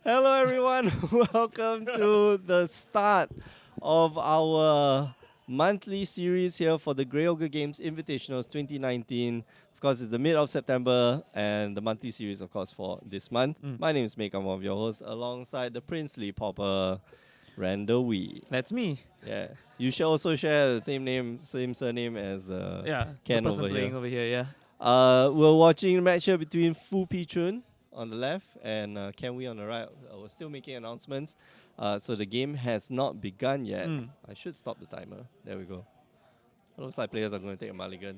Hello, everyone. Welcome to the start of our monthly series here for the GOGI Games Invitationals 2019. Of course, it's the mid of September and the monthly series, of course, for this month. My name is Meek. I'm one of your hosts, alongside the princely popper, Randall Wee. That's me. Yeah, you should also share the same name, same surname as Ken the person over playing here. over here. Yeah. We're watching a match here between Fu Pichun on the left and Ken Wee on the right. We're still making announcements. So the game has not begun yet. I should stop the timer. There we go. Looks like players are going to take a mulligan.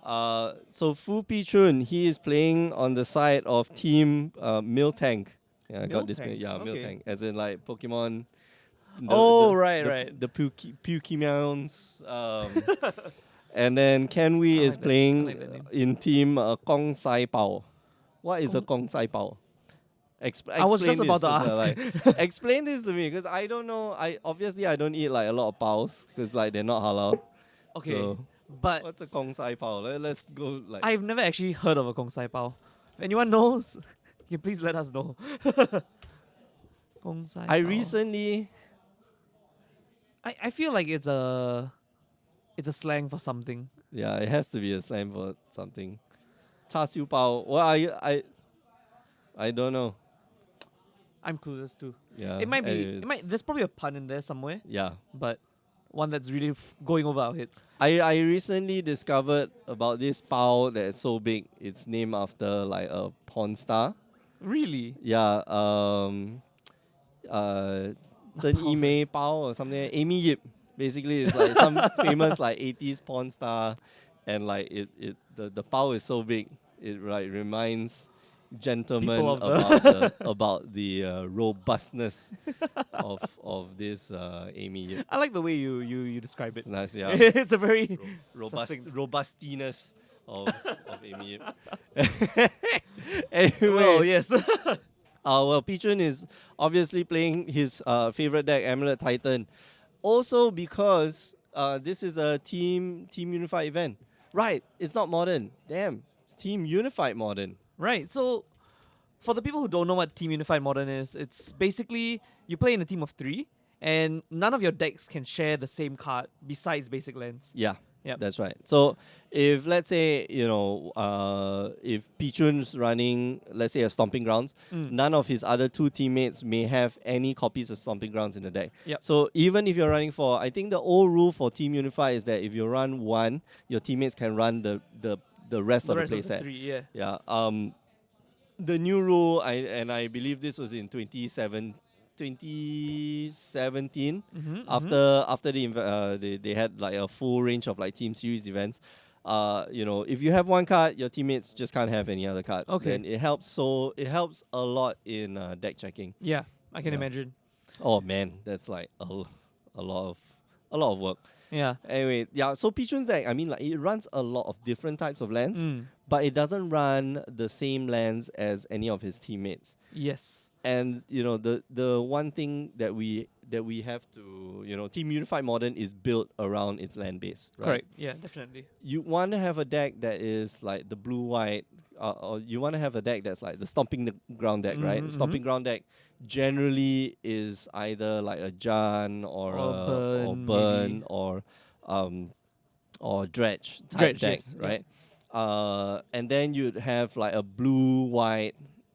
So Fu Pichun, he is playing on the side of Team Miltank. Yeah, I got this. Miltank, Yeah, okay. Miltank. As in like Pokemon. Right. The Pukemons. And then Ken Wee is playing like that name. in team Gong Sai Pao. What is a Gong Sai Pao? I was just about to ask. Explain this to me because I don't know. I don't eat like a lot of paos because like they're not halal. Okay, So but what's a Gong Sai Pao? Let's go like. I've never actually heard of a Gong Sai Pao. If anyone knows, can you please let us know. Gong Sai I Pao. recently. I feel like it's a slang for something. Yeah, it has to be a slang for something. Char siu pao. What are you? I don't know. I'm clueless too. Yeah. It might be. anyways. It might. There's probably a pun in there somewhere, Yeah. but one that's really going over our heads. I recently discovered about this pao that is so big. It's named after like a porn star. Really? Yeah. Zhen Yimei Pao or something. Amy Yip. Basically, it's like some famous like 80s porn star, and like the pao is so big. It like reminds gentlemen People of about the robustness of this Amy Yip. I like the way you describe it. It's nice, yeah. It's a very Robust succinct. robustiness of Amy Yip. Anyway, Well, yes. well, Pichun is obviously playing his favorite deck, Amulet Titan. Also because this is a team unified event. Right, it's not modern. Damn, it's team unified modern. Right. So, for the people who don't know what Team Unified Modern is, it's basically you play in a team of 3, and none of your decks can share the same card besides basic lands. Yeah. Yep. That's right. So if let's say, if Pichun's running, let's say, a Stomping Grounds, none of his other 2 teammates may have any copies of Stomping Grounds in the deck. Yep. So even if you're running for, I think the old rule for Team Unify is that if you run 1, your teammates can run the rest of the play set. 3, yeah. Yeah. The new rule, I believe this was in 2017 after they had like a full range of like team series events. If you have 1 card, your teammates just can't have any other cards. Okay. And it helps a lot in deck checking. Yeah, I can imagine. Oh man, that's like a lot of work. Yeah. Anyway, yeah, so Pichun's deck, I mean, like, it runs a lot of different types of lands, but it doesn't run the same lands as any of his teammates. Yes. And the one thing that we have to, Team Unified Modern is built around its land base, right? Correct. Yeah, definitely. You want to have a deck that is like the blue-white, or you want to have a deck that's like the Stomping Ground deck, right? Stomping Ground deck generally is either like a Jan or Burn or Dredge type deck, yes, right? And then you'd have like a blue-white,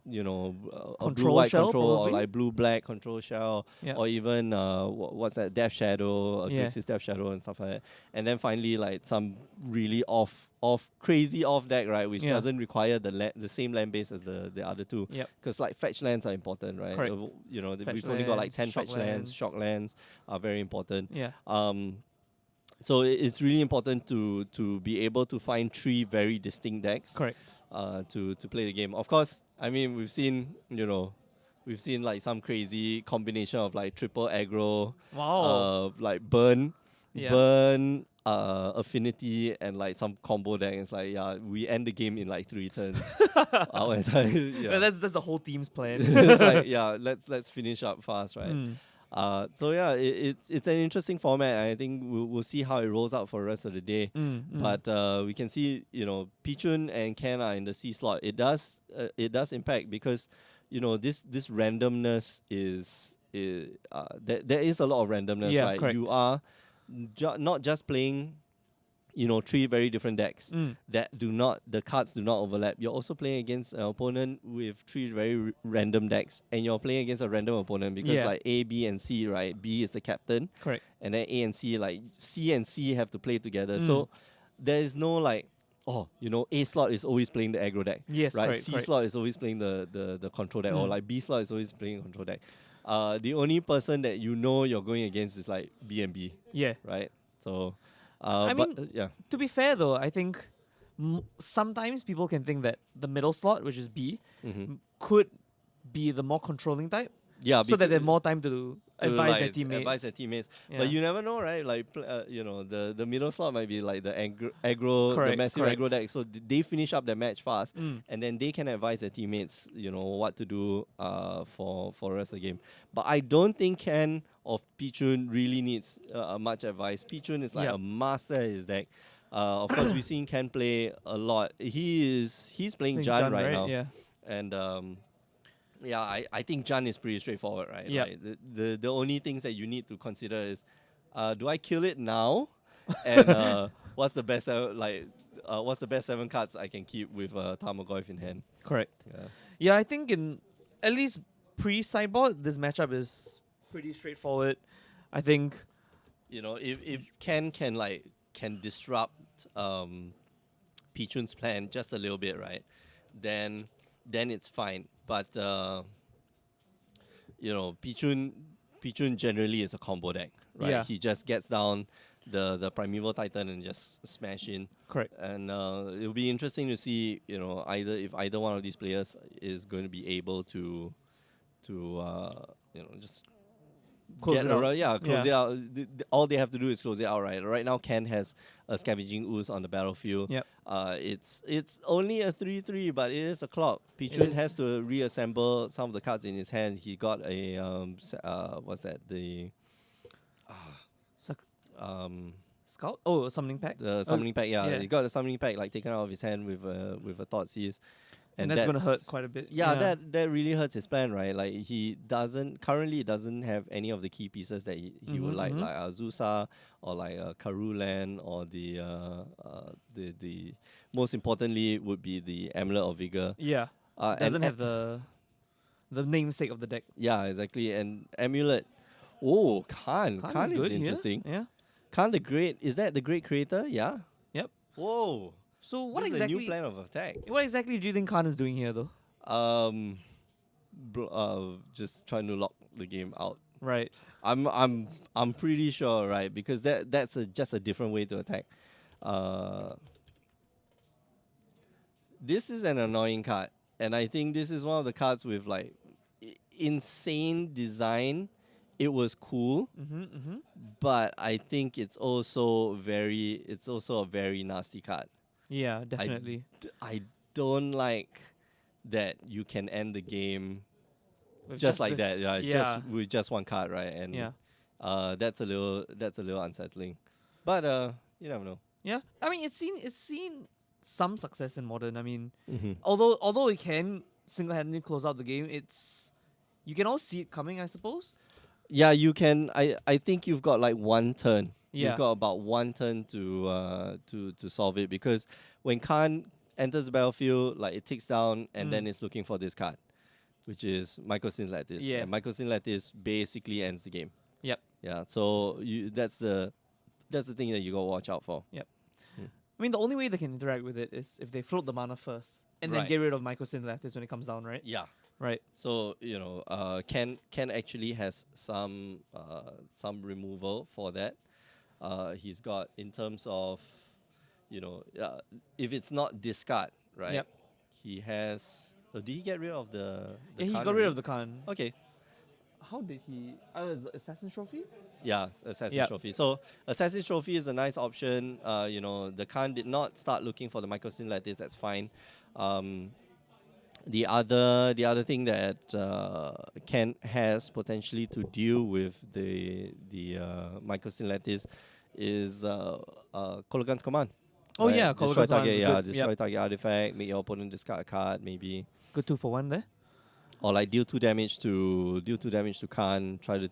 a Control blue-white shell, control, or probably? like blue-black control shell, Yeah. or even what's that, Death Shadow, Yeah. Grixis Death Shadow and stuff like that. And then finally like some really crazy off deck, right, which Yeah. doesn't require the same land base as the other 2. Yep. Because like fetch lands are important, right? Correct. We've only got like 10 shock fetch lands, shock lands are very important. Yeah. So it's really important to be able to find 3 very distinct decks. Correct. To play the game. Of course, I mean we've seen like some crazy combination of like triple aggro, Wow. like burn, Yeah. affinity, and like some combo deck. It's like, yeah, we end the game in like 3 turns. Our entire, Well, that's the whole team's plan. It's like, yeah, let's finish up fast, right? So yeah, it's an interesting format. And I think we'll see how it rolls out for the rest of the day. But we can see, Pichun and Ken are in the C slot. It does impact because this randomness is there is a lot of randomness, Yeah, right? correct. You are not just playing, three very different decks Mm. that the cards do not overlap. You're also playing against an opponent with three very random decks, and you're playing against a random opponent because Yeah. like A, B, and C, right? B is the captain, Correct. and then A and C, like C and C have to play together. Mm. So there is no like, A slot is always playing the aggro deck, Yes, right? correct, C correct. slot is always playing the control deck, or Mm. like B slot is always playing control deck. The only person that you're going against is like B and B, Yeah. right? So, I mean, yeah. to be fair though, I think sometimes people can think that the middle slot, which is B, Mm-hmm. could be the more controlling type, Yeah, so that they have because more time to to advise their like advise teammates. their teammates. Yeah. But you never know, right? Like the middle slot might be like the aggro, the Correct, massive correct. aggro deck. So they finish up their match fast, Mm. and then they can advise their teammates, what to do for the rest of the game. But I don't think Ken of Pichun really needs much advice. Pichun is like Yep. a master at his deck. Of course, we've seen Ken play a lot. He's playing Think Jan right right? now, Yeah. and yeah, I think Jan is pretty straightforward, right? Yep. Like the only things that you need to consider is, do I kill it now, and what's the best what's the best 7 cards I can keep with Tarmogoyf in hand? Correct. Yeah. Yeah, I think in at least pre-sideboard, this matchup is pretty straightforward. I think. If Ken can disrupt Pichun's plan just a little bit, right? Then it's fine. But Pichun generally is a combo deck, right? Yeah. He just gets down the Primeval Titan and just smash in. Correct. And it'll be interesting to see, either one of these players is going to be able to just Close get it out. around, close Yeah. it out. All they have to do is close it out, right? Right now, Ken has a Scavenging Ooze on the battlefield. Yep. It's only a 3/3, but it is a clock. It Pichun is. has to reassemble some of the cards in his hand. He got a what's that? Sac- Um Scout? Oh, a summoning pack. the summoning pack. Yeah, yeah. he got a summoning pack like taken out of his hand with a Thoughtseize. And that's gonna hurt quite a bit. Yeah, that really hurts his plan, right? Like he currently doesn't have any of the key pieces that he would like Azusa or like Karulan, or the most importantly would be the Amulet of Vigor. Yeah. Doesn't have the namesake of the deck. Yeah, exactly. And Amulet. Oh, Khan. Khan Khan is is good here. interesting. Yeah. Khan the Great. Is that the Great Creator? Yeah. Yep. Whoa. So what This exactly? is a new plan of attack. What exactly do you think Khan is doing here, though? Just trying to lock the game out. Right. I'm pretty sure, right? Because that's just a different way to attack. This is an annoying card, and I think this is one of the cards with like insane design. It was cool, but I think it's also a very nasty card. Yeah, definitely. I don't like that you can end the game With just like this- that. Yeah, Yeah. just with just one card, right? And Yeah. that's a little unsettling. But you never know. Yeah. I mean, it's seen some success in modern. I mean, Mm-hmm. although it can single-handedly close out the game, you can all see it coming, I suppose. Yeah, you can. I think you've got like one turn. Yeah. You've got about one turn to solve it, because when Khan enters the battlefield, like it ticks down and then it's looking for this card, which is Mycosynth Lattice. Yeah. And Mycosynth Lattice basically ends the game. Yep. Yeah. So that's the thing that you gotta watch out for. I mean, the only way they can interact with it is if they float the mana first and then Right. get rid of Mycosynth Lattice when it comes down, right? Yeah. Right. So Ken actually has some removal for that. He's got, in terms of if it's not discard, right? Yep. He has. Did he get rid of the Yeah, he Khan got rid already? of the Khan. Okay. How did he? Assassin's Trophy? Yeah, Assassin's Yep. Trophy. So Assassin's Trophy is a nice option. The Khan did not start looking for the Mycosynth Lattice. That's fine. The other thing that Ken has potentially to deal with the Mycosynth Lattice is Kologan's Command. Oh right? yeah, Destroy Kolaghan's Command target, is good. destroy Yep. target artifact, make your opponent discard a card, maybe. Good 2-for-1 there. or like deal 2 damage to Khan. Try to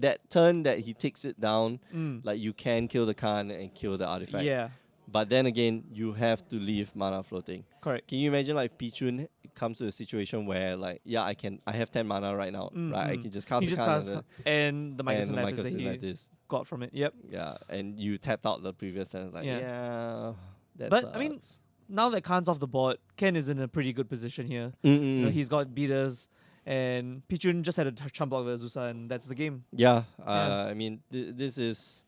that turn that he takes it down, like you can kill the Khan and kill the artifact. Yeah, But then again, you have to leave mana floating. correct. Can you imagine like Pichun comes to a situation where like I have 10 mana right now, right? I can just cast He the just Khan cast and the Mycosynth Lattice that he Lattice. got from it. Yep. Yeah, and you tapped out the previous turn. It's like, Yeah. yeah, that But, sucks. I mean, now that Khan's off the board, Ken is in a pretty good position here. You know, he's got beaters, and Pichun just had a chump block with Azusa, and that's the game. yeah, Yeah. I mean, this is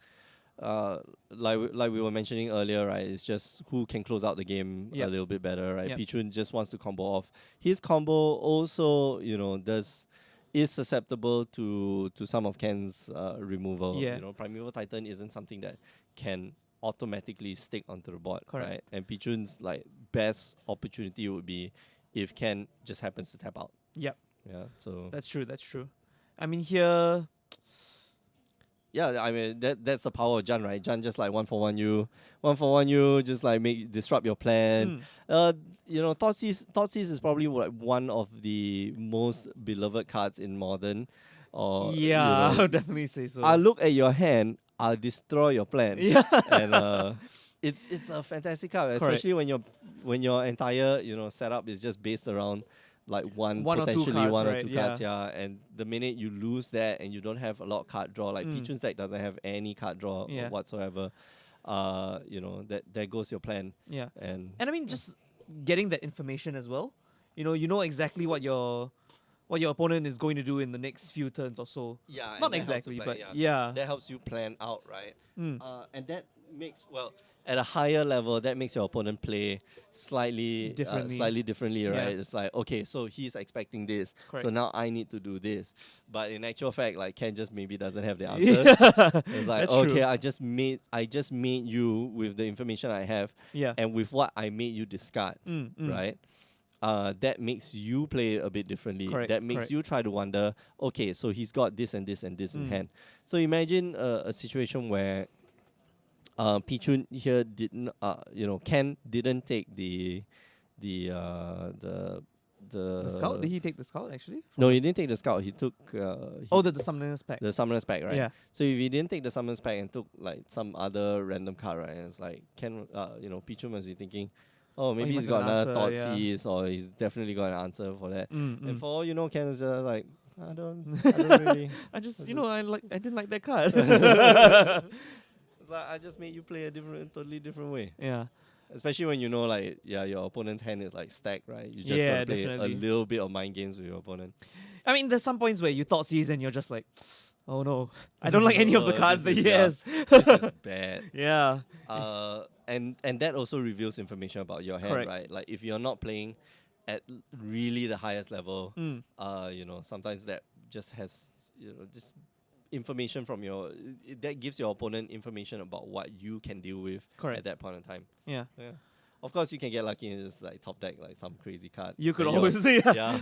like we were mentioning earlier, right? It's just who can close out the game a Yep. little bit better, right? Yep. Pichun just wants to combo off. His combo also, is susceptible to some of Ken's removal. Yeah. Primeval Titan isn't something that can automatically stick onto the board, Correct. right? And Pichun's like best opportunity would be if Ken just happens to tap out. Yep. Yeah, so That's true. That's true. I mean, here. yeah, I mean that's the power of Jan, right? Jan just like one for one you, just like disrupt your plan. Thoughtseize is probably like one of the most beloved cards in Modern. Or Yeah, I would definitely say so. I'll look at your hand, I'll destroy your plan. Yeah. And it's a fantastic card, Correct. especially when your entire setup is just based around like one One or two potentially cards, one or right? two cards, and the minute you lose that and you don't have a lot of card draw, like Pichun's deck doesn't have any card draw Yeah. whatsoever, there goes your plan. Yeah. And And I mean, just getting that information as well. You know exactly what your opponent is going to do in the next few turns or so. yeah, Not exactly, but yeah. that helps you plan out, right? Mm. And that makes at a higher level, that makes your opponent play slightly differently, right? Yeah. It's like, okay, so he's expecting this, Correct. so now I need to do this. But in actual fact, like Ken just maybe doesn't have the answers. Yeah. It's like, That's okay, true. I just made you with the information I have, Yeah. and with what I made you discard, right? That makes you play a bit differently. Correct, That makes correct. you try to wonder, okay, so he's got this and this and this in hand. So imagine a situation where Pichun here didn't, Ken didn't take the Scout? Did he take the Scout actually? No, he didn't take the Scout. He took The Summoner's Pack. the Summoner's Pack, right? Yeah. So if he didn't take the Summoner's Pack and took like some other random card, right? And it's like Pichun must be thinking, oh, maybe he he's must got have an another answer, Thoughtseize, or he's definitely got an answer for that. And for all you know, Ken is like, I don't really. I didn't like that card. It's like I just made you play a totally different way. Yeah. Especially when your opponent's hand is like stacked, right? You just Yeah, gotta play definitely. a little bit of mind games with your opponent. I mean, there's some points where you thought season, you're just like, oh no, I don't like any of the Oh, cards that this he is- has. This is bad. Yeah. And that also reveals information about your hand, Correct. right? Like if you're not playing at really the highest level, sometimes that just has just information from that gives your opponent information about what you can deal with Correct. at that point in time. Yeah. Yeah. Of course, you can get lucky and just like top deck like some crazy card. You could But always say, yeah.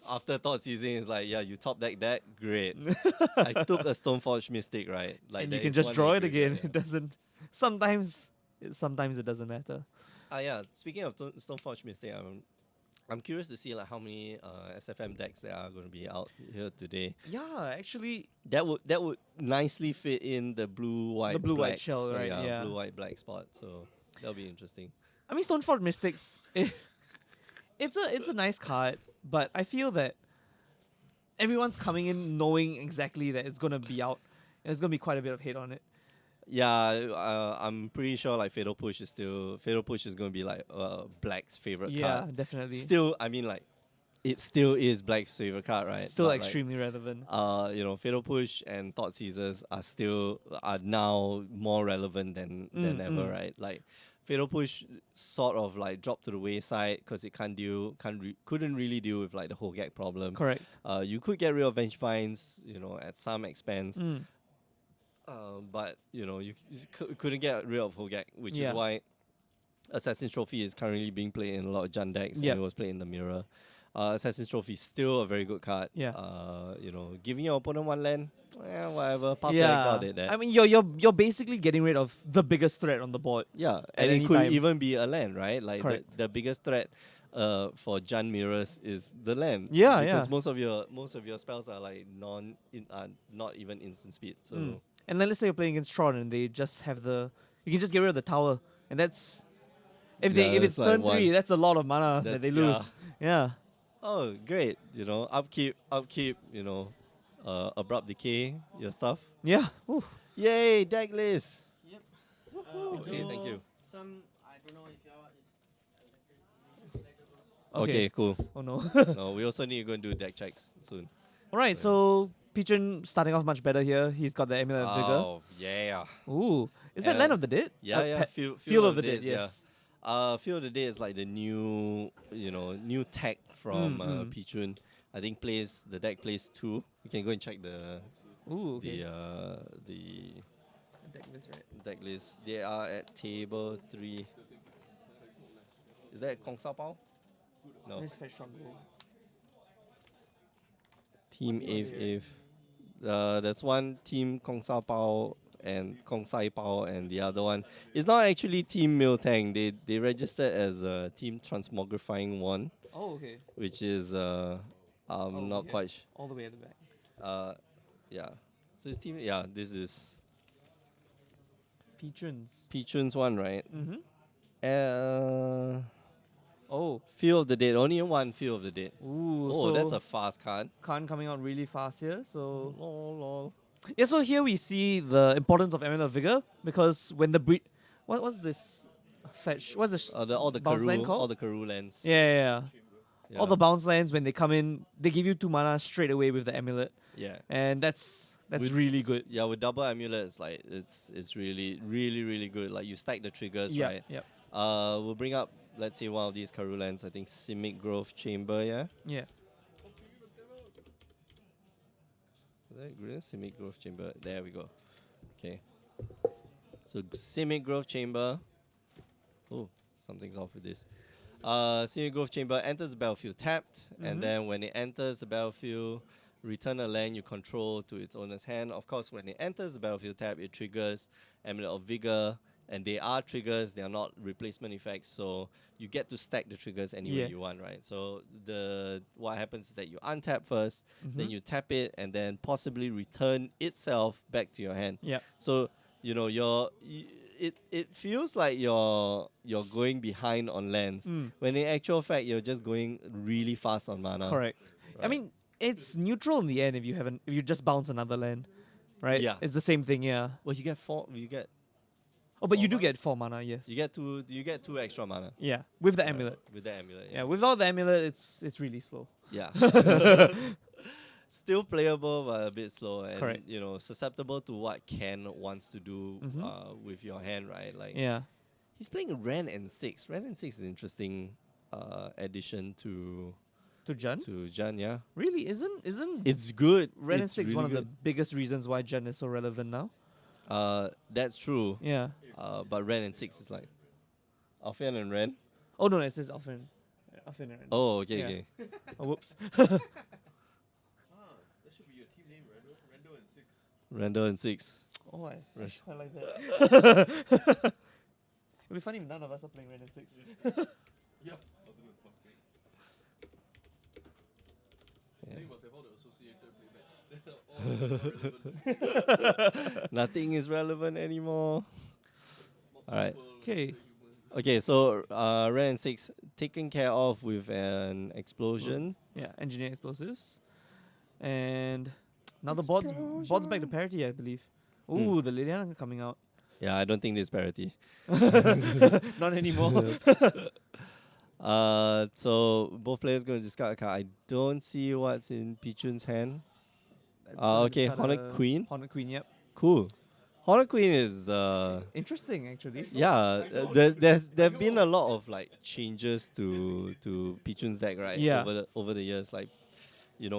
After thought season, it's like, yeah, you top deck that, great. I took a Stoneforge Mystic, right? Like and you that can is just one draw it ingredient, again. yeah. It doesn't. Sometimes it doesn't matter. Yeah. Speaking of Stoneforge Mystic, I'm curious to see like how many SFM decks there are going to be out here today. Yeah, actually, That would nicely fit in the blue-white blue-white shell, right? Yeah, Yeah. blue-white-black spot. So that'll be interesting. I mean, Stoneford Mystics. It's a nice card, but I feel that everyone's coming in knowing exactly that it's gonna be out. And there's gonna be quite a bit of hate on it. Yeah, I'm pretty sure like Fatal Push is going to be like Black's favorite Yeah, card. definitely. Still, I mean like it still is Black's favorite card, right? Still But, extremely relevant. Fatal Push and Thought Seizers are now more relevant than ever, right? Like Fatal Push sort of like dropped to the wayside because it couldn't really deal with like the whole gag problem. Correct. You could get rid of Vengevines, at some expense. But you couldn't get rid of Hogak, which Yeah. is why Assassin's Trophy is currently being played in a lot of Jund decks, Yep. and it was played in the mirror. Assassin's Trophy is still a very good card. Yeah. Giving your opponent one land, whatever. Path Yeah. decks out there. I mean, you're basically getting rid of the biggest threat on the board. Yeah, at and it any could time. even be a land, right? Like Correct. the biggest threat for Jan mirrors is the land. Yeah, Because yeah. most of your spells are like not even instant speed. So And then let's say you're playing against Tron and they just have you can just get rid of the tower, and that's yeah, if that's it's like turn 3, one. that's a lot of mana that That's they yeah. lose. Yeah. Oh, great. Upkeep. Abrupt decay. Your stuff. Yeah. Oof. Yay, deck list. Yep. Okay, thank you. Some I don't know if y'all Okay, cool. Oh no. No, we also need to go and do deck checks soon. All right, so Pigeon starting off much better here. He's got the Amulet of Vigor. Oh yeah. Ooh, is that And, Land of the Dead? Yeah. Field of the Day Dead. yeah. Yes. Field of the Day is like the new tech from Pichun. I think the deck plays 2. You can go and check the Ooh, okay. the Deck list, right? deck list. They are at table 3. Is that Kong Sao Pao? No. Let's fetch Strong Gold. Team What team are they, Ave. There's one team Kong Sao Pao and Kong Sai Pao, and the other one. It's not actually Team Miltang. They registered as Team Transmogrifying 1, Oh, okay. which is not here? quite. All the way at the back. Yeah. So it's team. Yeah, this is Pigeons. Pichun's one, right? Mm-hmm. Uh, Oh. Field of the Dead. Only one Field of the Dead. Ooh. Oh, so that's a fast card. Khan coming out really fast here. So Lol. yeah. So here we see the importance of Amulet of Vigor, because when the breed, what's this fetch? What's this? All the bounce land called? all the Karoo lands. Yeah. Yeah. All the bounce lands, when they come in, they give you 2 mana straight away with the amulet, Yeah. and that's With- really good. Yeah, with double amulet, it's really really good. Like you stack the triggers, Yeah, right? yeah, We'll bring up, let's say, one of these Karoo lands. I think Simic Growth Chamber. Yeah. yeah. Is that green? Simic Growth Chamber. There we go. Okay. So Simic Growth Chamber. Oh, something's off with this. Simic Growth Chamber enters the battlefield tapped, and then when it enters the battlefield, return a land you control to its owner's hand. Of course, when it enters the battlefield tab, it triggers Amulet of Vigor, and they are triggers, they are not replacement effects, so you get to stack the triggers any way Yeah. you want, right? So what happens is that you untap first, then you tap it, and then possibly return itself back to your hand. Yeah. So it feels like you're going behind on lands, when in actual fact you're just going really fast on mana. Correct. I Right. mean, it's neutral in the end if you just bounce another land, right? Yeah. It's the same thing, yeah. Well, you get 4. You get Oh, but you do mana? get 4 mana, yes. you get 2. You get 2 extra mana. Yeah, with the Right, amulet. with the amulet. Yeah, without the amulet, it's really slow. Yeah. Still playable, but a bit slow, and Correct. susceptible to what Ken wants to do with your hand, right? Like Yeah. he's playing Ren and 6. Ren and 6 is an interesting addition to To Jun? Jan. Yeah, Really? Isn't it's good. Ren and It's 6 really one of the good. biggest reasons why Jun is so relevant now? That's true. Yeah. But Ren and 6 is like Alfian and Ren. Oh no, it says Alphen. Alphen and Ren. Oh, okay, Yeah. okay. Oh, whoops. That should be your team name, Rendo and 6. Randall and 6. Oh, I Rush. like that. It'd be funny if none of us are playing Ren and 6. Yeah. Ultimate perfect. Yeah. Then you must have all the associated playbacks. All relevant. Nothing is relevant anymore. Alright. Okay. Okay, so Ren and 6 taken care of with an explosion. Yeah, engineer explosives. And now the board's back to parity, I believe. Ooh, the Liliana coming out. Yeah, I don't think there's parity. Not anymore. So both players going to discard a card. I don't see what's in Pichun's hand. That's, Okay, just Hornet had a Queen. Hornet Queen, yep. Cool. Hornet Queen is Interesting, actually. yeah. There've been a lot of like changes to Pichun's deck, right? Yeah. Over the years, like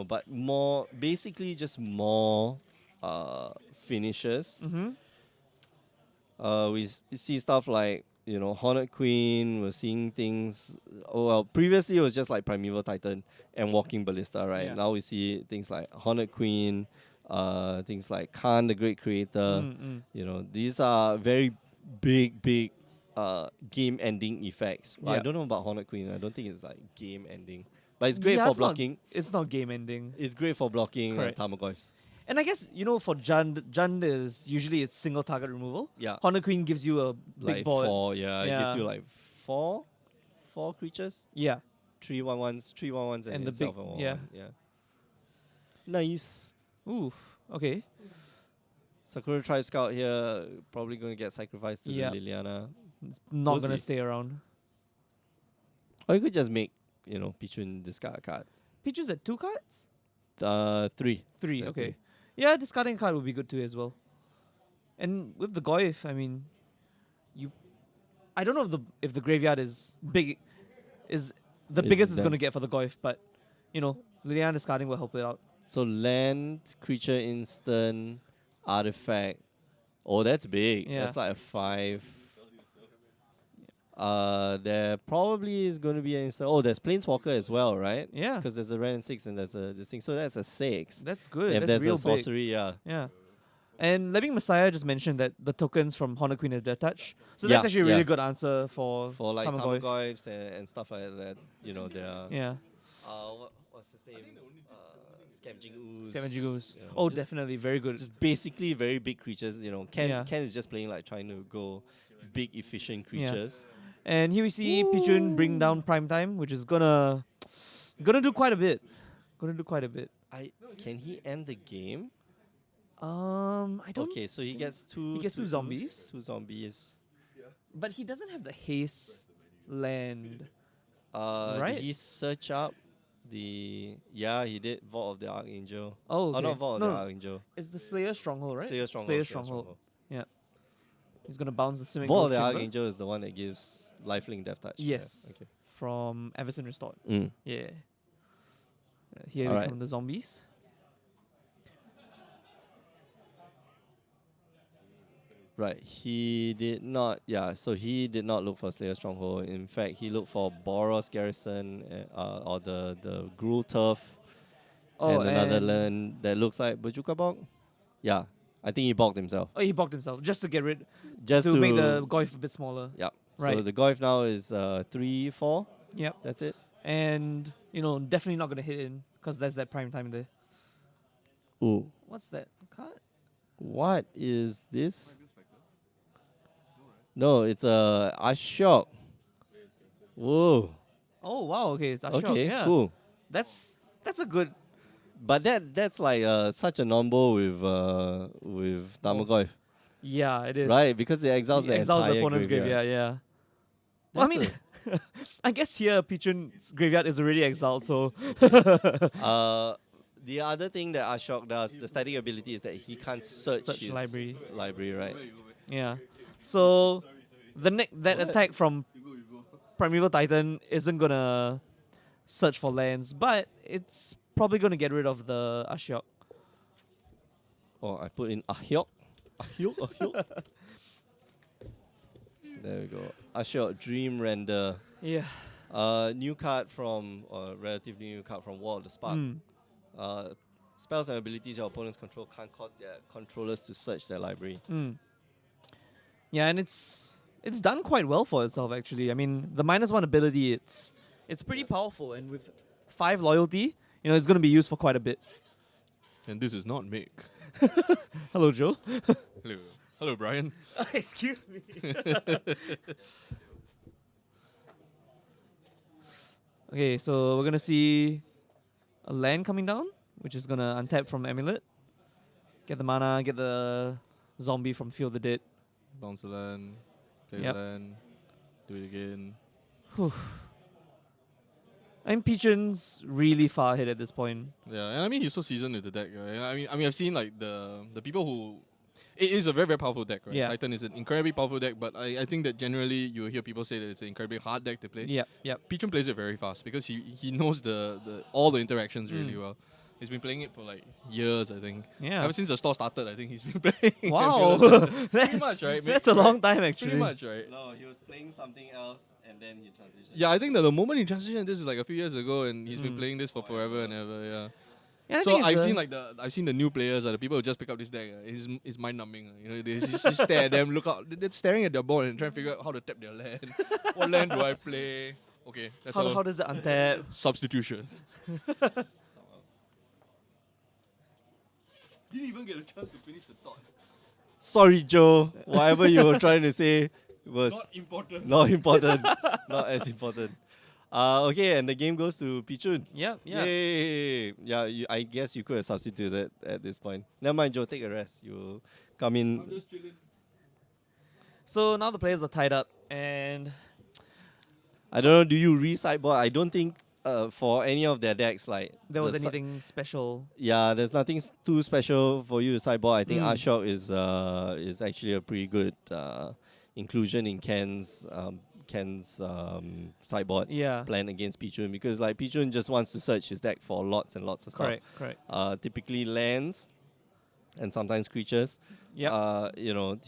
but more basically just more finishes. Mm-hmm. We see stuff like Hornet Queen. We're seeing things. Oh well, previously it was just like Primeval Titan and Walking Ballista, right? Yeah. Now we see things like Hornet Queen, things like Khan the Great Creator. Mm-mm. These are very big game-ending effects. Well, I Yeah. don't know about Hornet Queen. I don't think it's like game-ending, but it's great Yeah, for it's not- blocking. It's not game ending. It's great for blocking Correct. Tarmogoyfs. And I guess, for Jund is usually it's single target removal. Yeah, Honor Queen gives you a big like board. 4. Yeah, it gives Yeah. you like four creatures. Yeah. 3/1/1s, 3/1/1s, And and the itself big- a 1/1. yeah. Yeah. Nice. Oof. Okay. Sakura Tribe Scout here probably going to get sacrificed to Yeah. the Liliana. It's not We'll gonna see. stay around. Or you could just make, Pichun discard a card. Pichu's at 2 cards? 3. 3, It's at okay. 3. Yeah, discarding a card would be good too as well. And with the Goyf, I mean, I don't know if the graveyard is big, is the Is biggest it's them. gonna get for the Goyf, but Liliana discarding will help it out. So land, creature, instant, artifact. Oh, that's big. Yeah. That's like a 5. There probably is going to be an instant. Oh, there's Planeswalker as well, right? Yeah, Because there's a red and 6 and there's a this thing. So that's a 6. that's good. If That's there's real a big. sorcery, yeah. Yeah. And Lemming Messiah just mentioned that the tokens from Honor Queen is their touch. So that's Yeah, actually a really yeah. good answer for For like Tarmogoyf. Tarmogoyfs and stuff like that, they're. Yeah. What's his name? Scavenging Ooze. Scavenging Ooze. you know, Oh, just- definitely. Very good. Just basically very big creatures. Ken Yeah. Ken is just playing like trying to go big efficient Yeah. creatures. And here we see Pichun bring down Prime Time, which is gonna do quite a bit. Can he end the game? I don't. Okay, so he gets two. He gets two ooze, zombies. 2 zombies. But he doesn't have the haste land. Did Right? he search up the? Yeah, he did. Vault of the Archangel. Oh, okay. Oh, not Vault of no, the Archangel. it's the Slayer Stronghold, right? Slayer Stronghold. Slayer Slayer Stronghold. He's gonna bounce the Simic Vault of Growth the Chamber Archangel is the one that gives lifelink death touch. Yes. Yeah, okay. from Everson Restored. Mm. Yeah. Here Alright. come the zombies. Right, he did not. Yeah, so he did not look for Slayer Stronghold. In fact, he looked for Boros Garrison, or the Gruul Turf, Oh, and another and land that looks like Bajuka Bog. Yeah, I think he bogged himself. he bogged himself just to get rid Just to make the Goyf a bit smaller. Yeah. So Right. the Goyf now is 3/4. Yep. That's it. And definitely not gonna hit in because there's that prime time there. Ooh, What's that card? what is this? No, it's a Ashok. Whoa. Oh wow, okay, it's Ashok. Okay, Yeah. cool. That's a good. But that's like such a number with Tarmogoyf, Yeah, it is. right? Because it exiles the Exiles entire the opponent's graveyard. Yeah. Well, I That's mean, I guess here Pichun's graveyard is already exiled, so The other thing that Ashok does, the static ability, is that he can't search Search his library. right? yeah. So that attack from Primeval Titan isn't gonna search for lands, but it's probably gonna get rid of the Ashok. Oh, I put in Ahyok. Ahyok. There we go. Ashok, Dream Render. Yeah. New card from, or relatively new card from War of the Spark. Spells and abilities your opponents control can't cause their controllers to search their library. Yeah, and it's done quite well for itself actually. I mean, the -1 ability, it's pretty powerful, and with 5 loyalty, it's gonna be used for quite a bit. And this is not Mick. Hello, Joe. Hello. Hello, Brian. Excuse me. Okay, so we're gonna see a land coming down, which is gonna untap from Amulet. Get the mana, get the zombie from Field of the Dead. Bounce the land. Play Yep. the land. Do it again. And Pichun's really far ahead at this point. Yeah, and I mean he's so seasoned with the deck. Right? I mean I've seen like the people who. It is a very, very powerful deck, right? Yeah. Titan is an incredibly powerful deck, but I think that generally you will hear people say that it's an incredibly hard deck to play. Yep. Pichun plays it very fast because he knows the all the interactions really well. He's been playing it for like years, I think. Yeah. Ever since the store started, I think he's been playing. Wow. Pretty much, right? That's a long time actually. Pretty much, right? No, he was playing something else and then he transitioned. Yeah, I think that the moment he transitioned, this is like a few years ago, and he's been playing this for forever and ever. Yeah. Yeah, I So think I've it's seen I've seen the new players, the people who just pick up this deck. It's mind numbing. You know, they just stare at them, look out, they're staring at their board and trying to figure out how to tap their land. What land do I play? Okay, that's all. how does it untap? Substitution. Didn't even get a chance to finish the thought. Sorry, Joe. Whatever you were trying to say was Not important. not important. Not as important. Okay, and the game goes to Pichun. Yeah, yeah. Yay! Yeah, I guess you could have substituted at this point. Never mind, Joe. Take a rest. You'll come in. I'm just chilling. So now the players are tied up, and I don't know. Do you re-sideboard? I don't think for any of their decks there was the si- anything special. Yeah, there's nothing too special for you to sideboard. I think Mm. Ashok is actually a pretty good inclusion in Ken's sideboard Yeah, plan against Pichun, because like Pichun just wants to search his deck for lots and lots of stuff. correct. Typically lands and sometimes creatures. Yep. You know,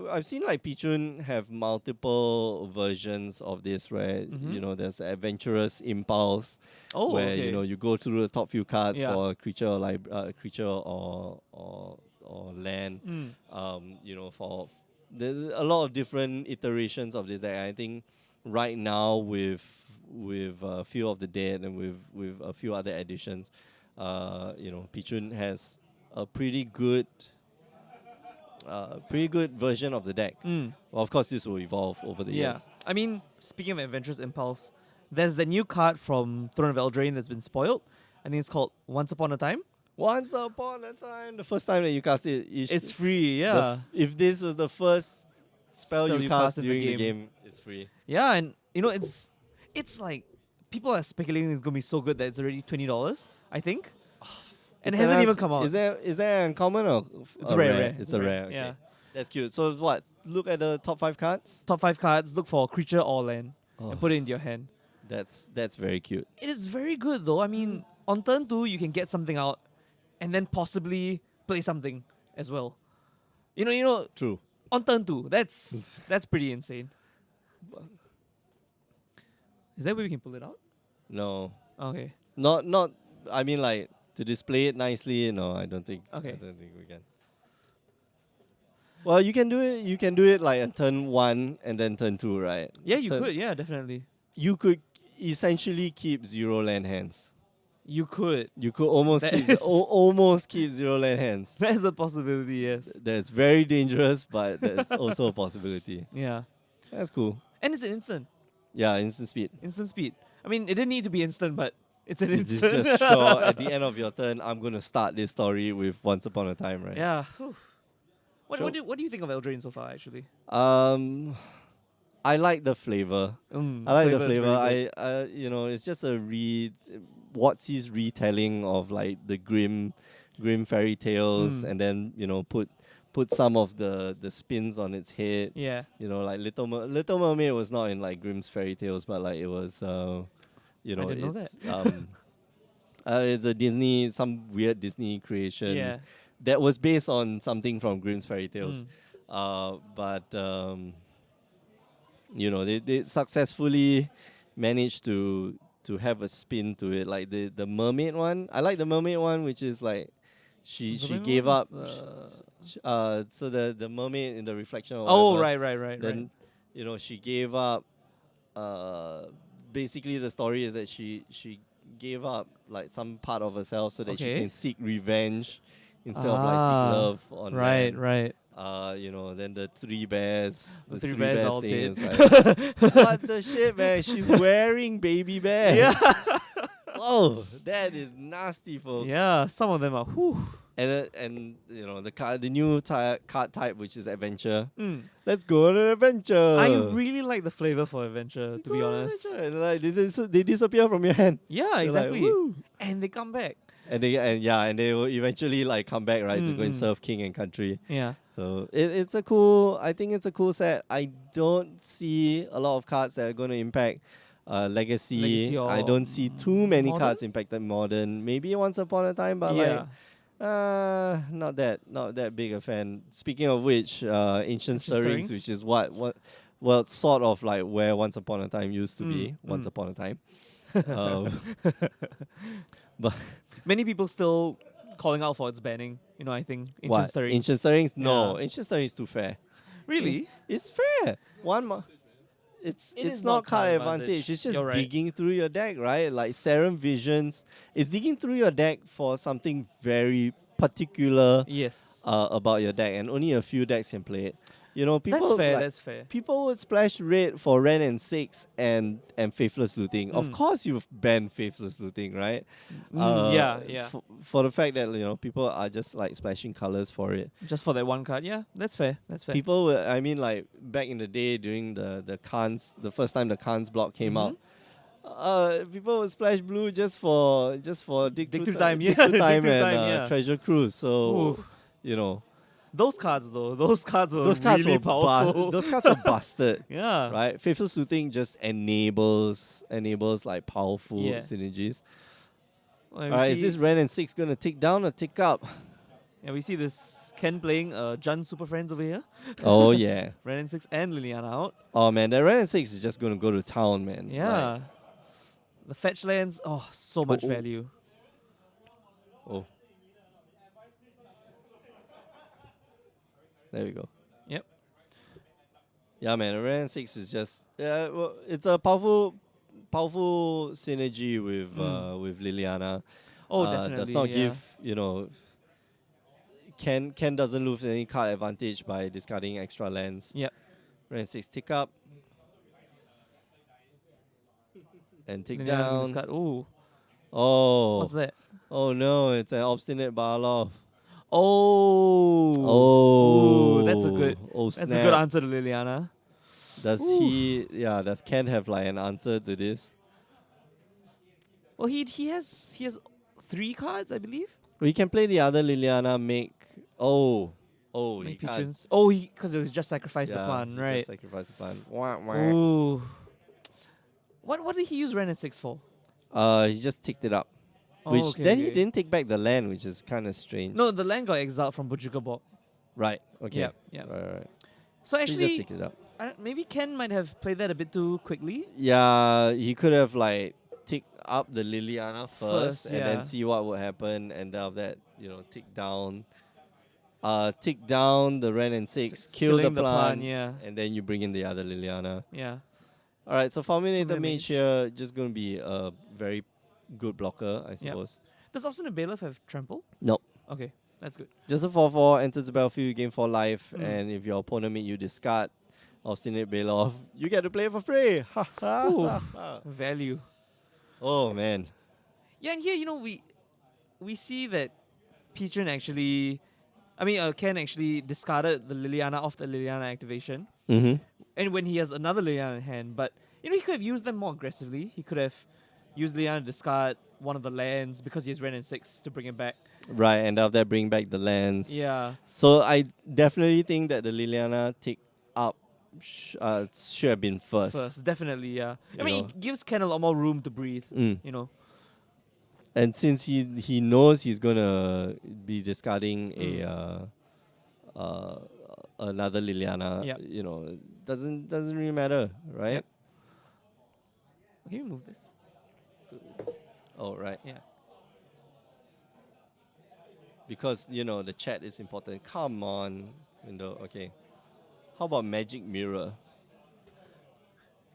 I've seen like Pichun have multiple versions of this where Mhm. you know there's adventurous impulse Oh, where okay. you know you go through the top few cards Yeah. for a creature or like creature or land. You know, for there's a lot of different iterations of this deck. I think right now with a few of the dead and with a few other additions, you know, Pichun has a pretty good version of the deck. Mm. Well, of course, this will evolve over the Yeah. years. I mean, speaking of Adventurous Impulse, there's the new card from Throne of Eldraine that's been spoiled. I think it's called Once Upon a Time. Once upon a time, the first time that you cast it, It's free, yeah. if this was the first spell you cast in during the game, it's free. Yeah, and you know, it's like people are speculating it's gonna be so good that it's already $20, I think. And it It's hasn't an even come out. Is there uncommon or It's a rare. It's a rare. Okay. Yeah. That's cute. So what? Look at the top 5 cards. Top 5 cards, look for creature or land, Oh, and put it into your hand. that's very cute. It is very good though. I mean, on turn 2, you can get something out, and then possibly play something as well. You know, True. on turn 2, that's pretty insane. Is that where we can pull it out? No, Okay. not. I mean, like to display it nicely. No, I don't think. Okay. I don't think we can. Well, you can do it. You can do it like on turn 1 and then turn 2, right? Yeah, you Turn- could. Yeah, definitely. You could essentially keep 0 land hands. You could. You could almost That keep is- almost keep 0 land hands. That's a possibility. Yes. That's very dangerous, but that's also a possibility. Yeah. That's cool. And it's an instant. Yeah, instant speed. Instant speed. I mean, it didn't need to be instant, but it's an It's instant. just sure at the end of your turn, I'm gonna start this story with Once Upon a Time, right? Yeah. Whew. What Sure. what do you think of Eldraine so far? Actually, I like the flavor. I like the flavor. You know, it's just a Watsy's retelling of like the grim fairy tales, and then you know put some of the spins on its head. yeah. You know, like Little Mermaid was not in like Grimm's fairy tales, but like it was, you know, didn't know it's it's a some weird Disney creation Yeah. that was based on something from Grimm's fairy tales. Mm. But you know, they successfully managed to have a spin to it. Like the mermaid one, I like the mermaid one, which is like she gave up. So the mermaid in the reflection. Or Oh, whatever, right. then you know she gave up. Basically, the story is that she gave up like some part of herself so that she Okay. can seek revenge instead of like seek love on land. Right. You know, then the 3 bears, The three bears all thing dead. is like, what the shit, man? She's wearing baby bear. Yeah. Oh, that is nasty, folks. Yeah. Some of them are. Whew. And you know the new card type, which is adventure. Mm. Let's go on an adventure. I really like the flavor for adventure, to be Go on an honest. adventure. And, like they disappear from your hand. Yeah, They're like, exactly. "Woo." And they come back. And they will eventually like come back, right, to go and Mm. serve king and country. Yeah. So I think it's a cool set. I don't see a lot of cards that are going to impact Legacy. Legacy I or don't see too many Modern? cards impacted Modern. Maybe Once Upon a Time, but Yeah. not that big a fan. Speaking of which, Ancient Stirrings, Stirrings? which is well, sort of like where Once Upon a Time used to be. Once mm. upon a time. Um, But Many people still calling out for its banning. You know, I think ancient what? stirrings. Ancient stirrings? No, Yeah. ancient stirring is too fair. Really? It's fair. It's It it's is not not card card advantage. advantage. It's just You're right. digging through your deck, right? Like Serum Visions is digging through your deck for something very particular Yes. about your deck, and only a few decks can play it. You know, That's people fair. like That's fair. people would splash red for Ren and 6 and Faithless Looting. Of Mm. course, you've banned Faithless Looting, right? Yeah. For the fact that people are just like splashing colors for it. Just for that one card. Yeah, that's fair. That's fair. People were, I mean, like back in the day during the Khans, the first time the Khans block came out, people would splash blue just for dig through Time, dig yeah, through dig time through and time, yeah. treasure cruise. So Ooh. you know Those cards though, those cards were those cards really were powerful. those cards were busted. Yeah. Right, Faithless Looting just enables like powerful Yeah. synergies. Well, All we right, is see- this Ren and 6 gonna tick down or tick up? Yeah, we see this Ken playing Jun Super Friends over here. Oh yeah. Ren and 6 and Liliana out. Oh man, that Ren and 6 is just gonna go to town, man. Yeah. Like, The fetch lands, so much Oh. value. oh. There we go. Yep. Yeah, man. A Ren 6 is just well, it's a powerful synergy with Liliana. Oh, definitely. Does not yeah. give Ken doesn't lose any card advantage by discarding extra lands. Yep. Ren 6 tick up and tick Liliana down. discard. Ooh, Oh. what's that? Oh no, it's an obstinate Barlow. Oh. Oh. Ooh, that's a good snap. answer to Liliana. Does Ken have like an answer to this? Well, he has 3 cards, I believe. We can play the other Liliana make. Oh, he Make can't. patrons. Oh, because it was just sacrifice the Yeah, plan, he right? just sacrifice the plan. Wah, wah. Ooh. What did he use Ren and 6 for? He just ticked it up. Oh, Which okay, then he okay. didn't take back the land, which is kind of strange. No, the land got exiled from Bujika Bob. Right. Okay. Yep. Right. So He just actually, ticked it up. maybe Ken might have played that a bit too quickly. Yeah, he could have like ticked up the Liliana first and then yeah. see what would happen, and then after that, tick down the Ren and 6, kill the Killing the plant, plant, yeah. and then you bring in the other Liliana. Yeah. All right, so Fulminator Fulminator Mage Mage. here just going to be a very good blocker, I suppose. Does Obstinate Bailiff have trample? Nope. Okay, that's good. Just a 4/4, enters the battlefield, you gain 4 life, Mm. and if your opponent made you discard Obstinate Bailoff, you get to play it for free. Ha ha Ooh. ha ha. Value. Oh man. Yeah, and here, we see that Peachun actually, Ken actually discarded the Liliana off the Liliana activation. Mm-hmm. And when he has another Liliana in hand, but he could have used them more aggressively. He could have used Liliana to discard one of the lands because he has Ren and 6 to bring it back. Right, and after that bring back the lands. Yeah. So I definitely think that the Liliana tick up should have been first. Definitely, yeah. You know. It gives Ken a lot more room to breathe, Mm. And since he knows he's gonna be discarding another Liliana, Yep. doesn't really matter, right? Yep. Can you move this? Oh, right. Yeah. Because the chat is important. Come on, window. Okay. How about Magic Mirror?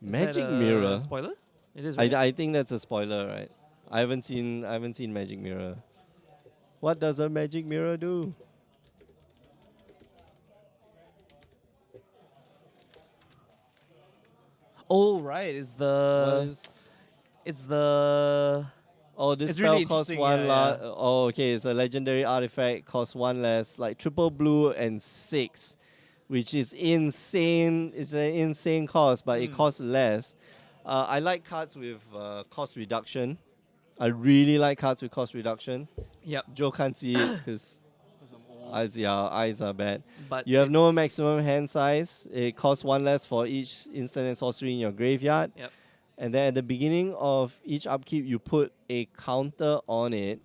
Is Magic that a Mirror. spoiler? It is, right? I think that's a spoiler, right? I haven't seen Magic Mirror. What does a Magic Mirror do? Oh, right. It's the. Oh, this It's spell really costs interesting, one yeah, less. yeah. Oh, okay. It's a legendary artifact. Costs 1 less. Like triple blue and 6, which is insane. It's an insane cost, but it costs less. I like cards with cost reduction. I really like cards with cost reduction. Yep. Joe can't see it because eyes are bad. But You have no it's- maximum hand size. It costs 1 less for each instant and sorcery in your graveyard. Yep. And then at the beginning of each upkeep, you put a counter on it,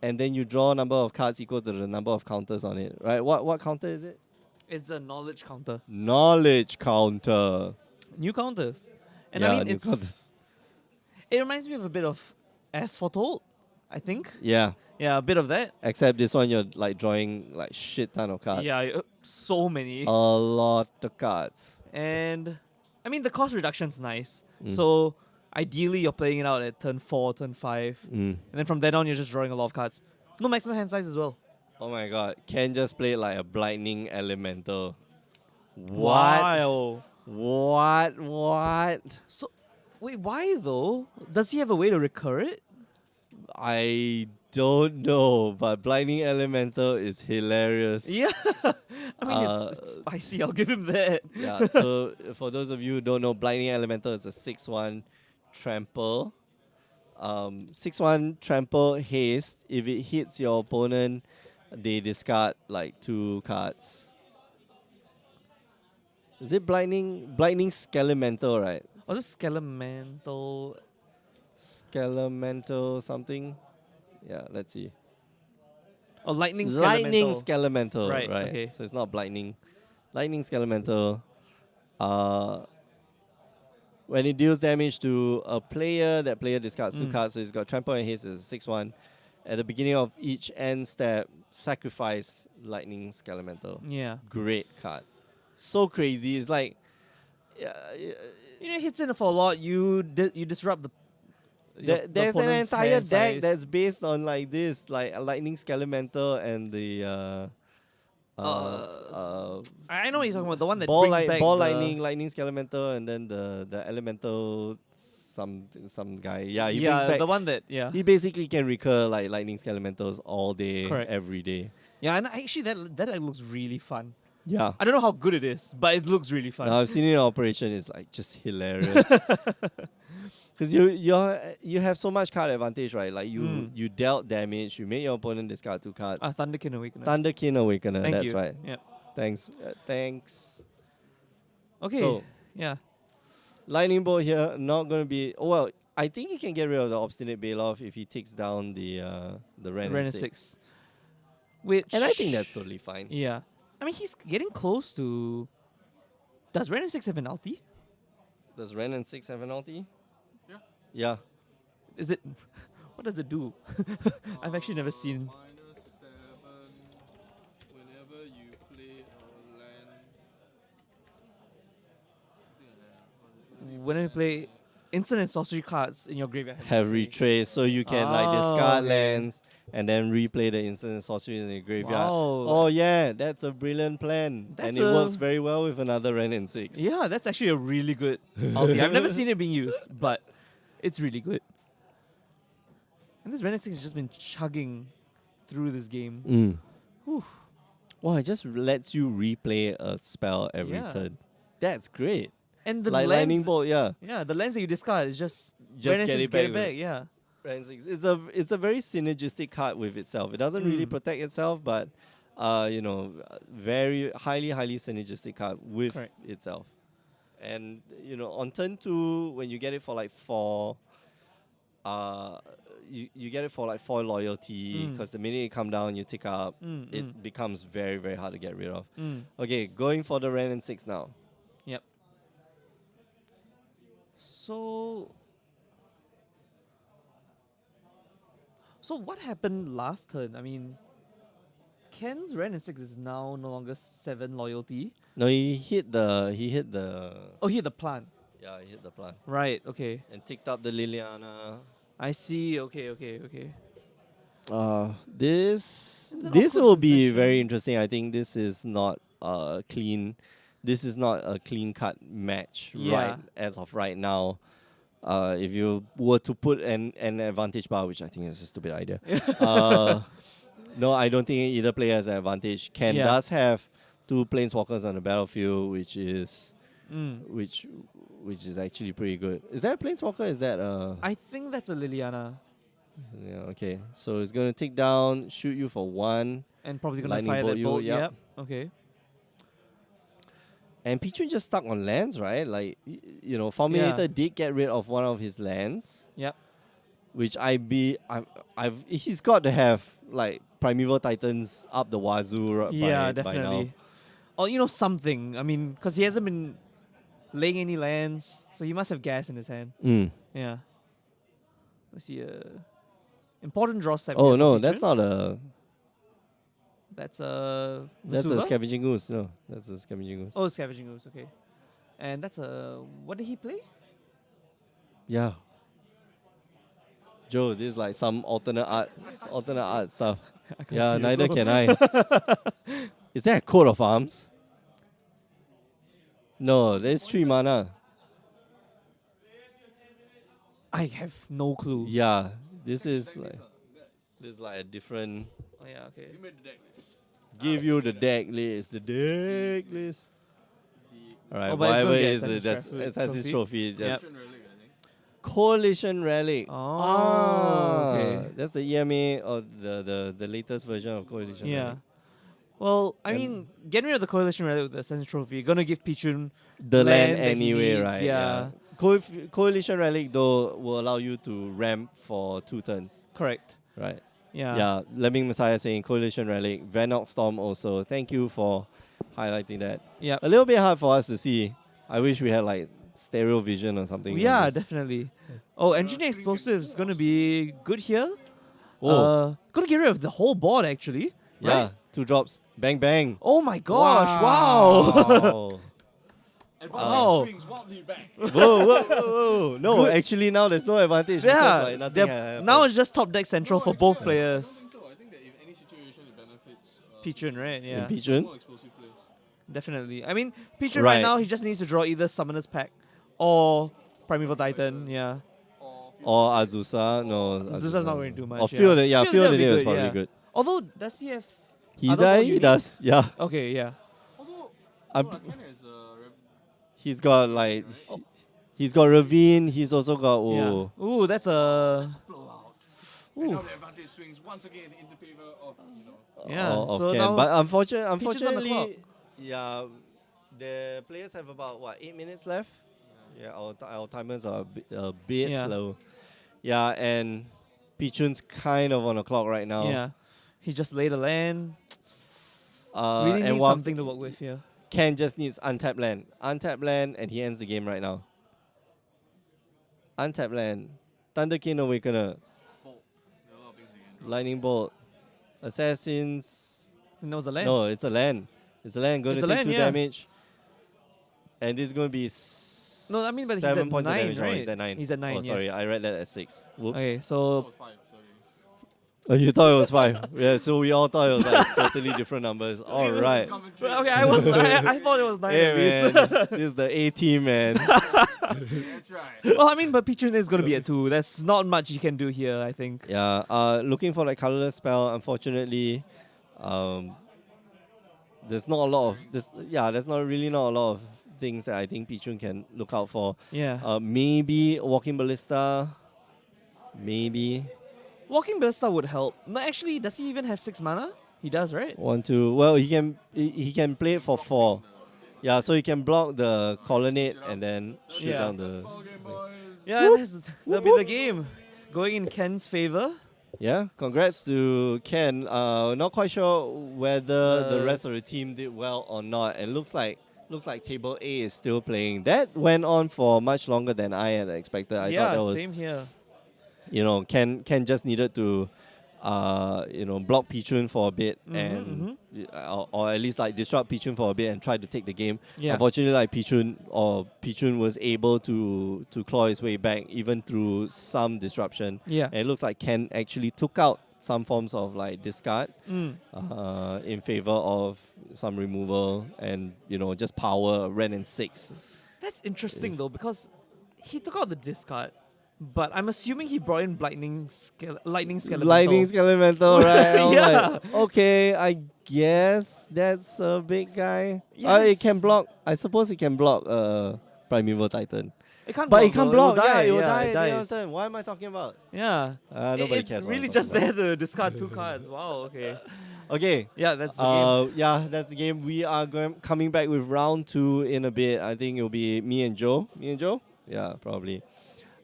and then you draw a number of cards equal to the number of counters on it. Right? What counter is it? It's a knowledge counter. Knowledge counter. New counters. And yeah, new new counters. it reminds me of a bit of As Foretold. I think. Yeah. Yeah, a bit of that. Except this one, you're like drawing like shit ton of cards. Yeah, so many. A lot of cards. And I mean, the cost reduction's nice. Mm. So ideally, you're playing it out at turn 4, turn 5. Mm. And then from then on, you're just drawing a lot of cards. No maximum hand size as well. Oh my god. Can just play like a Blinding Elemental. What? Wow. What? So, wait, why though? Does he have a way to recur it? I don't know, but Blinding Elemental is hilarious. Yeah. I mean, it's spicy. I'll give him that. Yeah, so for those of you who don't know, Blinding Elemental is a 6/1 trample. 6/1 trample haste. If it hits your opponent, they discard like 2 cards. Is it Blinding Skelemental, right? Was it Skelemental? Skelemental something? Yeah, let's see. Oh, Lightning Lightning Skelemental. Skelemental, Right, right? okay. So it's not Lightning. Lightning Skelemental. When it deals damage to a player, that player discards 2 cards. So it's got Trample and Haste as a 6/1. At the beginning of each end step, sacrifice Lightning Skelemental. Yeah. Great card. So crazy. It's like, yeah, You know, it hits in for a lot. You disrupt the. the there's an opponent's entire hand deck size. that's based on like this, like a Lightning Skelemental and the I know what you're talking about. The one that ball, brings back ball the, lightning skelemental, and then the elemental some guy. Yeah, he brings yeah, back. the one that He basically can recur like lightning skelementals all day, Correct. every day. yeah, and actually that looks really fun. Yeah. I don't know how good it is, but it looks really fun. Now I've seen it in operation. It's like just hilarious. Because you have so much card advantage, right? Like you dealt damage, you made your opponent discard 2 cards. Thunderkin Awakener. Thunderkin Awakener. Thank That's you. right. Yep. Thanks. Thanks. Okay. So yeah. lightning bolt here, not going to be. Oh, well, I think he can get rid of the obstinate Bailoff if he takes down the Ren Ren and and 6. 6. Which And I think that's totally fine. yeah. I mean, he's getting close to. Does Ren and 6 have an ulti? Does Ren and 6 have an ulti? Yeah. Yeah. Is it? What does it do? I've actually never seen. -7 whenever you play a land. When I play instant and sorcery cards in your graveyard. Have retrace, so you can like Oh, discard okay. lands and then replay the instant and sorcery in the graveyard. Wow. Oh yeah, that's a brilliant plan. That's and it works very well with another Ren and 6. Yeah, that's actually a really good ulti. I've never seen it being used, but it's really good. And this Ren and 6 has just been chugging through this game. Whew. Wow, it just lets you replay a spell every Yeah. turn. That's great. And the Like lands, lightning bolt, yeah. yeah, the lands that you discard is just Just Ren and get 6 it get back. it back. Yeah. Ren and 6. It's a very synergistic card with itself. It doesn't really protect itself, but very highly synergistic card with Correct. itself. And on turn 2, when you get it for like 4, you get it for like 4 loyalty, because the minute you come down, you tick up, it becomes very, very hard to get rid of. Okay, going for the Ren and 6 now. Yep. So what happened last turn? I mean, Ken's Ren and 6 is now no longer 7 loyalty. No, he hit the Oh, he hit the plant. yeah, he hit the plant Right, okay. and ticked up the Liliana. I see. Okay. This It's an this awkward will be position. very interesting. I think this is not clean. This is not a clean cut match Yeah. right as of right now. If you were to put an advantage bar, which I think is a stupid idea. No, I don't think either player has an advantage. Ken Yeah. does have 2 planeswalkers on the battlefield, which is which is actually pretty good. Is that a planeswalker? Is that I think that's a Liliana. yeah, okay. So it's gonna take down, shoot you for 1. And probably gonna Lightning fire bolt that you, bolt. yep. Yep. Okay. And Pichu just stuck on lands, right? Like Fulminator did get rid of one of his lands, Yep. which he's got to have like Primeval Titans up the wazoo Yeah, by now. definitely. Or something. I mean, because he hasn't been laying any lands, so he must have gas in his hand. Mm. Yeah. Let's see. Important draw step. Oh here for no, Featured. that's not a. That's a. That's a Vesuva? scavenging goose. No, that's a scavenging goose. Oh, Scavenging Ooze, okay. And that's a. What did he play? Yeah. Joe, this is like some alternate art stuff. I can't Yeah, see neither also. can I. Is that a coat of arms? No, there's 3 mana. I have no clue. Yeah, this is like a different. Oh, yeah, okay. You made the deck list. Give you the deck list. The deck list. Alright, Oh, but it's gonna whatever be is Assassin's it, that's Assassin's Trophy. Just Yep. Relic, I think. Coalition Relic. Oh, okay. That's the EMA or the latest version of Coalition Yeah. Relic. Well, I And- mean, getting rid of the Coalition Relic with the Assassin's Trophy, gonna give Pichun The land land that he anyway, needs, right? yeah. Coalition Relic though will allow you to ramp for 2 turns, correct. right? Yeah. Yeah, Lemming Messiah saying Coalition Relic, Vanox Storm also. Thank you for highlighting that. Yep. A little bit hard for us to see. I wish we had like stereo vision or something. on Yeah, this. definitely. Oh, Engineer Explosives is gonna be good here. Oh, Gonna get rid of the whole board actually. yeah, right? 2 drops. Bang, bang. Oh my gosh! Wow. Wow. Wow. Swings wildly back. Whoa, whoa, whoa, whoa. No, actually now there's no advantage because Yeah. like nothing they're- happened. now it's just top deck central for both I players. think so. I think that in any situation it benefits. Pichun, right? Yeah. Pichun? More explosive players. Definitely. I mean, Pichun Right. right now, he just needs to draw either Summoner's Pack or Primeval Titan, yeah. Or Or Azusa. No. Azusa's not going to do much. Or Field it, yeah, Field Field would it be is good, probably yeah. good. Although, does he have... He Are those all He unique? does, yeah. Okay, yeah. although I'm- Ken has He's got like, he's got Ravine, he's also got, Yeah. Ooh, that's a... blowout. And now Ooh. the advantage swings once again in the favor of Yeah, of so Ken. now But Peaches on the unfortunately, yeah, the players have about, 8 minutes left? Yeah, our timers are a bit Yeah. slow. Yeah, and Pichun's kind of on the clock right now. Yeah. He just laid a land. Uh, Really and needs while something to work with here. Ken just needs untapped land. Untapped land, and he ends the game right now. Untapped land. Thunderkin Awakener. Lightning Bolt. Assassins. And that was a land. No, it's a land. It's a land. Going It's to a take land, 2 yeah. damage. And this is going to be No, I mean, but he's 7 at points 9, of damage. right? Oh, he's at 9. He's at 9, Oh, sorry. yes. I read that at 6. Whoops. Okay, so... Oh, you thought it was 5. Yeah, so we all thought it was like totally different numbers. All right. Okay, I thought it was 9 Hey, at man. least. This is the A team, man. That's right. Well, I mean, but Pichun is going to be at 2. That's not much you can do here, I think. Yeah, looking for like colorless spell. Unfortunately, there's not a lot of this. Yeah, there's not a lot of things that I think Pichun can look out for. Yeah. Maybe Walking Ballista. Maybe Walking Ballista would help. No, actually, does he even have 6 mana? He does, right? 1, 2. Well, he can play it for 4. Yeah, so he can block the colonnade and then shoot Yeah. down the. Yeah, that'll be the game. Going in Ken's favor. Yeah, congrats to Ken. Not quite sure whether the Uh, rest of the team did well or not. And looks like Table A is still playing. That went on for much longer than I had expected. I thought that was, Same here. Ken just needed to, block Pichun for a bit and or at least like disrupt Pichun for a bit and try to take the game. Yeah. Unfortunately, like Pichun was able to claw his way back even through some disruption. Yeah. And it looks like Ken actually took out some forms of like discard Mm. in favor of some removal and just power red and 6. That's interesting though, because he took out the discard, but I'm assuming he brought in Lightning Skeletal. Lightning Skeletal, right? I was Yeah. like, okay, I guess that's a big guy. It Yes. can block. I suppose it can block Primeval Titan. It can't But block, it can't though. block. It will die. It will yeah, die it at the end of dies. the turn. What am I talking about? Yeah. Nobody It's cares what really I'm just talking there to discard 2 cards. Wow, okay. Okay. Yeah, that's the game. Yeah, that's the game. We are coming back with round 2 in a bit. I think it'll be me and Joe. Me and Joe? Yeah, probably.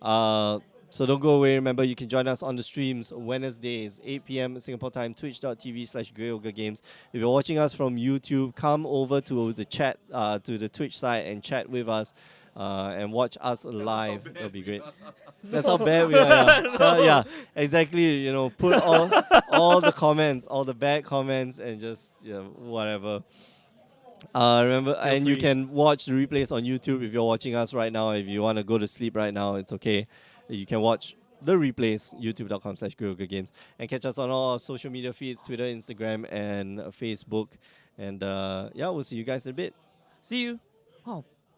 So don't go away. Remember, you can join us on the streams Wednesdays, 8 p.m. Singapore time, twitch.tv/GreatOgreGames. If you're watching us from YouTube, come over to the chat, to the Twitch side and chat with us. and watch us live. That'll be great. That's how bad we are. Yeah. Yeah, exactly. You know, put all the comments, all the bad comments, and just whatever. Remember, Feel and you free. can watch the replays on YouTube if you're watching us right now. If you want to go to sleep right now, it's okay. You can watch the replays, youtube.com/GoGames, and catch us on all our social media feeds, Twitter, Instagram, and Facebook. And yeah, we'll see you guys in a bit. See you. Oh,